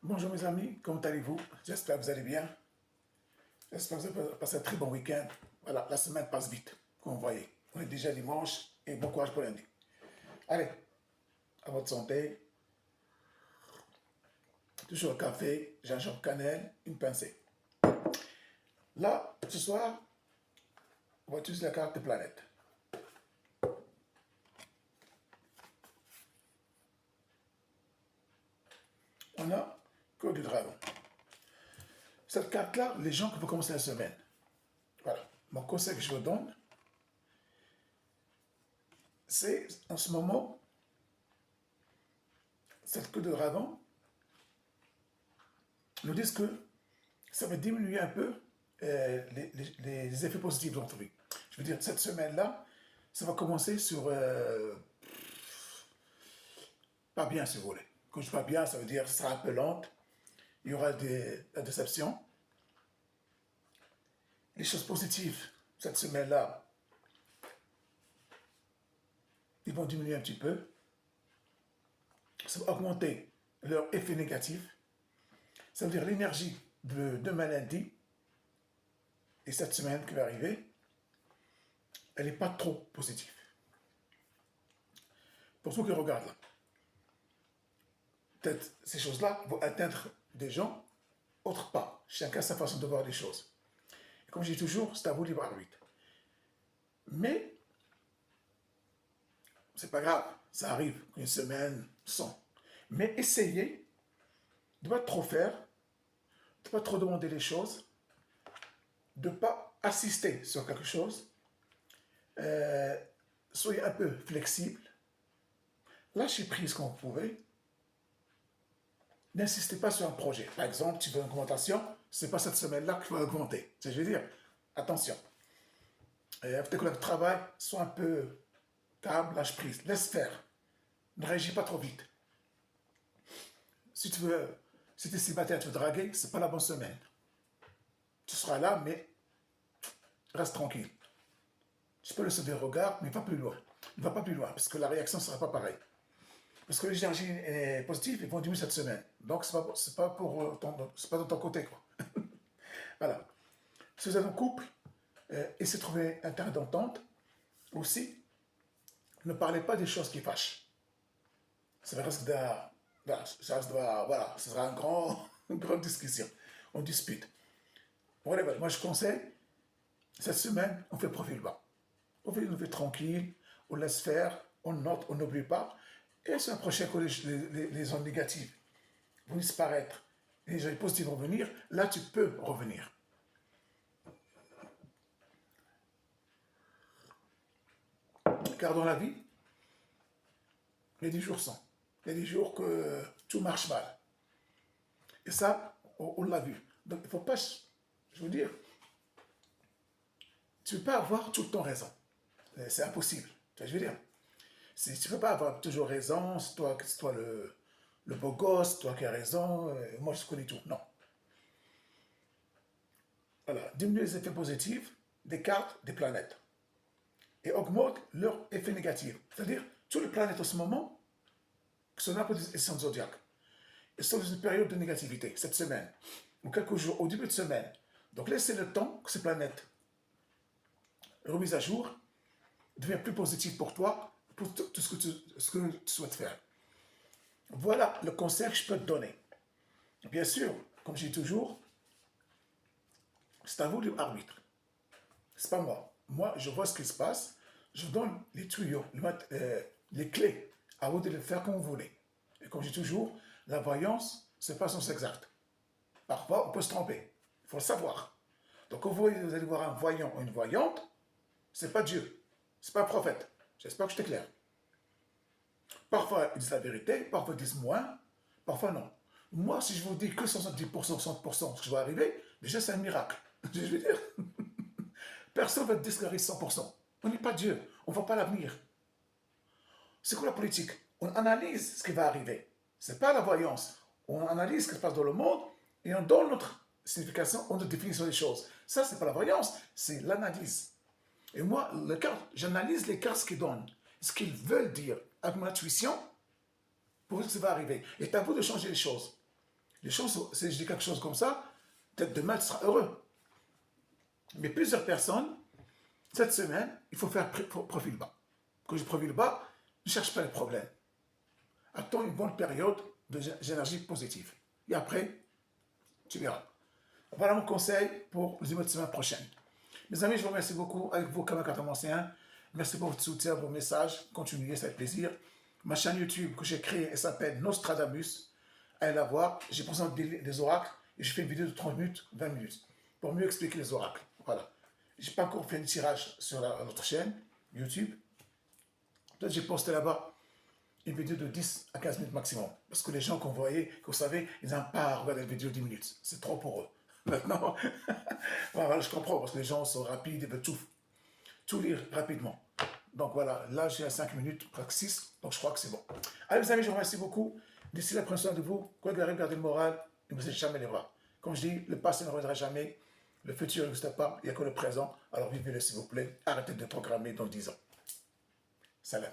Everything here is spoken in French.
Bonjour mes amis, comment allez-vous? J'espère que vous allez bien. J'espère que vous avez passé un très bon week-end. Voilà, la semaine passe vite, comme vous voyez. On est déjà dimanche et bon courage pour lundi. Allez, à votre santé. Toujours le café, gingembre, cannelle, une pincée. Là, ce soir, on va utiliser la carte de planète. On a que du dragon. Cette carte-là, les gens qui vont commencer la semaine. Voilà, mon conseil que je vous donne, c'est en ce moment, cette queue de dragon nous disent que ça va diminuer un peu les effets positifs de l'entreprise. Je veux dire, cette semaine-là, ça va commencer sur pas bien, si vous voulez. Quand je dis pas bien, ça veut dire que ça sera un peu lente, il y aura des déceptions. Les choses positives, cette semaine-là, ils vont diminuer un petit peu. Ça va augmenter leur effet négatif. Ça veut dire l'énergie de demain lundi et cette semaine qui va arriver, elle n'est pas trop positive. Pour ceux qui regardent là, peut-être ces choses-là vont atteindre des gens, autres pas. Chacun a sa façon de voir les choses. Et comme je dis toujours, c'est à vous libre arbitre. Mais, c'est pas grave, ça arrive, une semaine sans. Mais essayez de ne pas trop faire, de ne pas trop demander les choses, de ne pas assister sur quelque chose. Soyez un peu flexible. Lâchez prise quand vous pouvez. N'insistez pas sur un projet. Par exemple, tu veux une augmentation, ce n'est pas cette semaine-là qu'il faut augmenter. C'est ce que je veux dire. Attention. Peut-être que le travail soit un peu calme, lâche prise. Laisse faire. Ne réagis pas trop vite. Si tu es célibataire, tu veux draguer, ce n'est pas la bonne semaine. Tu seras là, mais reste tranquille. Tu peux le sauver le regard, mais pas plus loin. Ne va pas plus loin, parce que la réaction ne sera pas pareille. Parce que l'énergie est positive, ils vont diminuer cette semaine. Donc, ce n'est pas, c'est pas de ton côté, quoi. Voilà. Si vous êtes en couple, essayez de trouver un terrain d'entente. Aussi, ne parlez pas des choses qui fâchent. Ça risque de, voilà, ce sera une grande discussion. On dispute. Voilà, moi, je conseille, cette semaine, on fait profil bas. On fait tranquille, on laisse faire, on note, on n'oublie pas. Et c'est un prochain que les ondes négatives vont disparaître, les ondes positives vont venir, là tu peux revenir. Car dans la vie, il y a des jours sans. Il y a des jours que tout marche mal. Et ça, on l'a vu. Donc il ne faut pas, je veux dire, tu ne peux pas avoir tout le temps raison. C'est impossible. Tu vois, je veux dire, tu ne peux pas avoir toujours raison, c'est toi le beau gosse, toi qui as raison, moi je connais tout. Non. Voilà, diminuer les effets positifs des cartes des planètes et augmente leur effet négatif. C'est-à-dire, toutes les planètes en ce moment sont un peu des signes zodiaques. Elles sont dans une période de négativité, cette semaine, ou quelques jours, au début de semaine. Donc laissez le temps que ces planètes remises à jour deviennent plus positives pour toi, pour tout ce que tu souhaites faire. Voilà le conseil que je peux te donner. Bien sûr, comme je dis toujours, c'est à vous l'arbitre. C'est pas moi. Moi, je vois ce qui se passe, je vous donne les tuyaux, les clés, à vous de le faire comme vous voulez. Et comme je dis toujours, la voyance, ce n'est pas sens exact. Parfois, on peut se tromper. Il faut le savoir. Donc, quand vous allez voir un voyant ou une voyante, ce n'est pas Dieu, ce n'est pas un prophète. J'espère que je t'éclaire. Parfois, ils disent la vérité, parfois, ils disent moins, parfois, non. Moi, si je vous dis que 70%, 100% ce qui va arriver, déjà, c'est un miracle. Je veux dire, personne ne va te déclarer 100%. On n'est pas Dieu, on ne voit pas l'avenir. C'est quoi la politique? On analyse ce qui va arriver. Ce n'est pas la voyance. On analyse ce qui se passe dans le monde et on donne notre signification, notre définition des choses. Ça, ce n'est pas la voyance, c'est l'analyse. Et moi, j'analyse les cartes qu'ils donnent, ce qu'ils veulent dire avec mon intuition pour ce qui va arriver. Et c'est à vous de changer les choses. Les choses, si je dis quelque chose comme ça, peut-être demain, tu seras heureux. Mais plusieurs personnes, cette semaine, il faut faire profil bas. Quand je profil bas, ne cherche pas les problèmes. Attends une bonne période d'énergie positive. Et après, tu verras. Voilà mon conseil pour les émotions semaine prochaine. Mes amis, je vous remercie beaucoup avec vous comme un ancien. Merci pour votre soutien, vos messages. Continuez, c'est avec plaisir. Ma chaîne YouTube que j'ai créée, elle s'appelle Nostradamus. Allez la voir. J'ai présenté des oracles et je fais une vidéo de 30 minutes, 20 minutes pour mieux expliquer les oracles. Voilà. Je n'ai pas encore fait un tirage sur notre chaîne YouTube. Peut-être j'ai posté là-bas une vidéo de 10 à 15 minutes maximum. Parce que les gens qu'on voyait, que vous savez, ils n'aiment pas regarder une vidéo de 10 minutes. C'est trop pour eux. Maintenant, voilà, je comprends parce que les gens sont rapides, ils veulent tout lire rapidement. Donc voilà, là j'ai à 5 minutes, presque 6, donc je crois que c'est bon. Allez mes amis, je vous remercie beaucoup. D'ici là, prenez soin de vous. Quoi que arrive, gardez le moral, ne vous êtes jamais les bras. Comme je dis, le passé ne reviendra jamais, le futur n'existe pas, il n'y a que le présent. Alors vivez-le s'il vous plaît, arrêtez de programmer dans 10 ans. Salam.